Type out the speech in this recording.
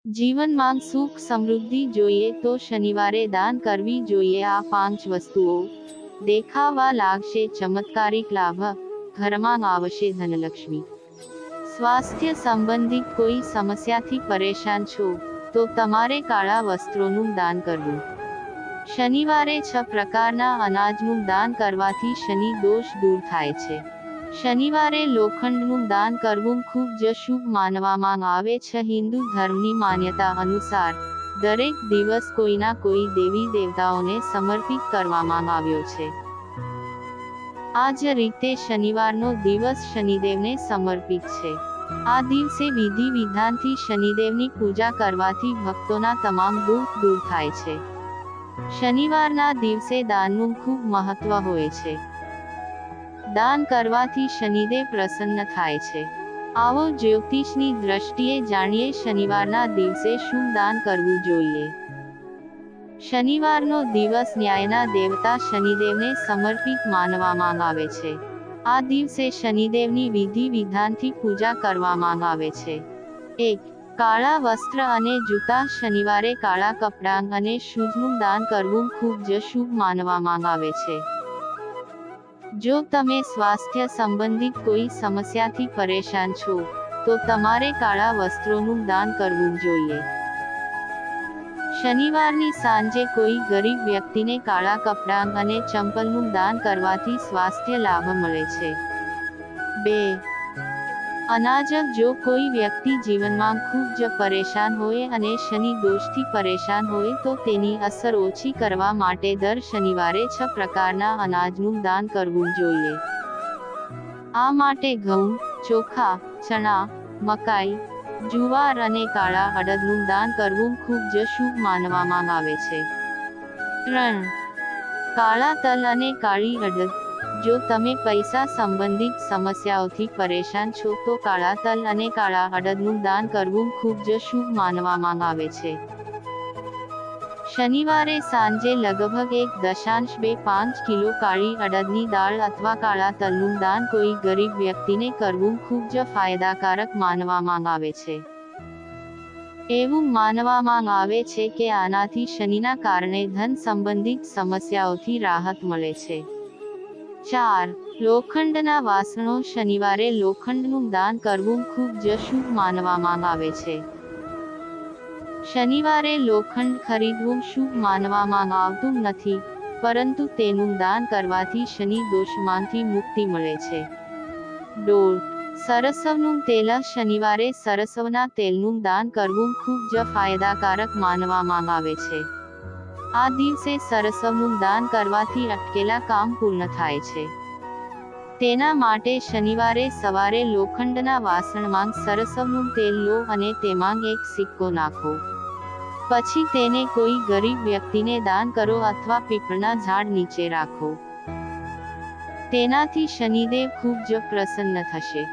જીવનમાં સુખ સમૃદ્ધિ જોઈએ તો શનિવારે દાન કરવી જોઈએ આ 5 વસ્તુઓ. દેખાવા લાગશે ચમત્કારિક લાભ, ઘરમાં આવશે ધનલક્ષ્મી. સ્વાસ્થ્ય સંબંધિત કોઈ સમસ્યાથી પરેશાન છો તો તમારે કાળા વસ્ત્રોનું દાન કરવું. શનિવારે 6 પ્રકારના અનાજનું દાન કરવાથી શનિ દોષ દૂર થાય છે. શનિવારે લોખંડનું દાન કરવું ખૂબ જ શુભ માનવામાં આવે છે. હિન્દુ ધર્મની માન્યતા અનુસાર દરેક દિવસ કોઈના કોઈ દેવી દેવતાઓને સમર્પિત કરવામાં આવ્યો છે. આ જ રીતે શનિવારનો દિવસ શનિદેવને સમર્પિત છે. આ દિવસે વિધિ વિધાનથી શનિદેવની પૂજા કરવાથી ભક્તોના તમામ દુઃખ દૂર થાય છે. શનિવારના દિવસે દાનનું ખૂબ મહત્વ હોય છે. દાન કરવાથી શનિદેવ પ્રસન્ન થાય છે. આવો જ્યોતિષની દ્રષ્ટિએ જાણીએ શનિવારના દિવસે શું દાન કરવું જોઈએ. શનિવારનો દિવસ ન્યાયના દેવતા શનિદેવને સમર્પિત માનવામાં આવે છે. આ દિવસે શનિદેવની વિધિ વિધાનથી પૂજા કરવામાં આવે છે. 1. કાળા વસ્ત્ર અને જૂતા. શનિવારે કાળા કપડાં અને શૂઝનું દાન કરવું ખૂબ જ શુભ માનવામાં આવે છે. જો તમે સ્વાસ્થ્ય સંબંધિત કોઈ સમસ્યાથી પરેશાન છો તો તમારે કાળા વસ્ત્રોનું દાન કરવું જોઈએ. શનિવારની સાંજે કોઈ ગરીબ વ્યક્તિને કાળા કપડાં અને ચંપલનું દાન કરવાથી સ્વાસ્થ્ય લાભ મળે છે. 2. અનાજ. જો કોઈ વ્યક્તિ જીવનમાં ખૂબ જ પરેશાન હોય અને શનિ દોષથી પરેશાન હોય તો તેની અસર ઓછી કરવા માટે દર શનિવારે 6 પ્રકારના અનાજનું દાન કરવું જોઈએ. આ માટે ઘઉં, ચોખા, ચણા, મકાઈ, જુવાર અને કાળા અડદનું દાન કરવું ખૂબ જ શુભ માનવામાં આવે છે. 3. કાળા તલ અને કાળી અડદ. જો તમે પૈસા સંબંધિત સમસ્યાઓથી પરેશાન છો તો કાળા તલ અને કાળા અડદનું દાન કરવું ખૂબ જ શુભ માનવામાં આવે છે. શનિવારે સાંજે લગભગ 1.25 કિલો કાળી અડદની દાળ અથવા કાળા તલનું દાન કોઈ ગરીબ વ્યક્તિને કરવું ખૂબ જ ફાયદાકારક માનવામાં આવે છે. એવું માનવામાં આવે છે કે આનાથી શનિના કારણે ધન સંબંધિત સમસ્યાઓથી રાહત મળે છે. 4. લોખંડના વાસણો. શનિવારે લોખંડનું દાન કરવું ખૂબ જ શુભ માનવામાં આવે છે. શનિવારે લોખંડ ખરીદવું શુભ માનવામાં આવતું નથી, પરંતુ તેનું દાન કરવાથી શનિ દોષમાંથી મુક્તિ મળે છે. 2. સરસવનું તેલ. શનિવારે સરસવના તેલનું દાન કરવું ખૂબ જ ફાયદાકારક માનવામાં આવે છે. આ દિવસે સરસવનું દાન કરવાથી અટકેલા કામ પૂર્ણ થાય છે. તેના માટે શનિવારે સવારે લોખંડના વાસણમાં સરસવનું તેલ લો અને તેમાં 1 સિક્કો નાખો. પછી તેને કોઈ ગરીબ વ્યક્તિને દાન કરો અથવા પીપળના ઝાડ નીચે રાખો. તેનાથી શનિદેવ ખૂબ જ પ્રસન્ન થશે.